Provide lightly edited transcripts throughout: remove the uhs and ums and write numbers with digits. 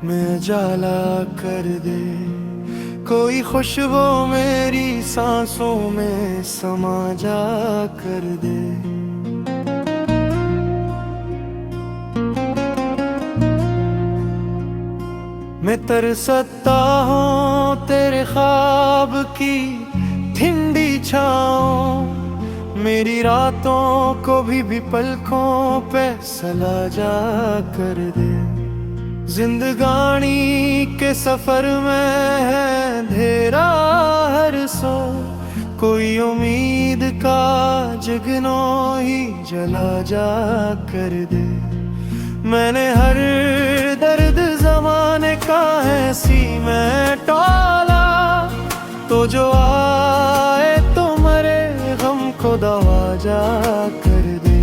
में जाला कर दे। कोई खुशबू मेरी सांसों में समा जा कर दे। मैं तरसता हूँ तेरे ख्वाब की ठंडी छाँव, मेरी रातों को भी पलकों पे सला जा कर दे। जिंदगानी के सफर में है अंधेरा हर सो, कोई उम्मीद का जगनो ही जला जा कर दे। मैंने हर दर्द जमाने का ऐसी मैं टोला, तो जो आए तो मरे गम को दवा जा कर दे।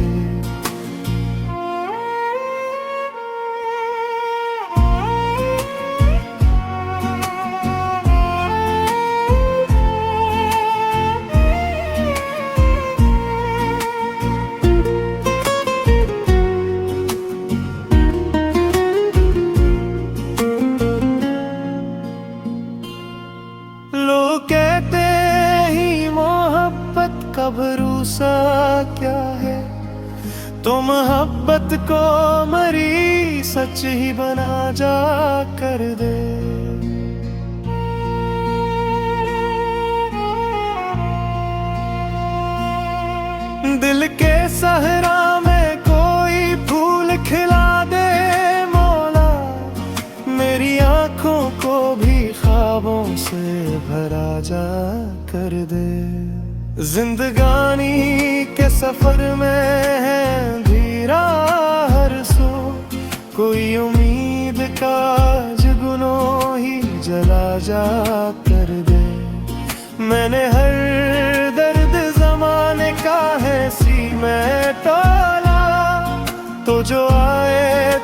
लोग कहते ही मोहब्बत का भरोसा क्या है, तो मोहब्बत को मरी सच ही बना जा कर दे। दिल के सहरा में कोई फूल खिला दे मौला, मेरी आंखों को भी ख्वाबों से भरा जा कर दे। जिंदगानी के सफर में है अंधेरा हर सो, कोई उम्मीद का जुगनू ही जला जा कर दे। मैंने हर दर्द जमाने का है सी मैं टोला, तो जो आए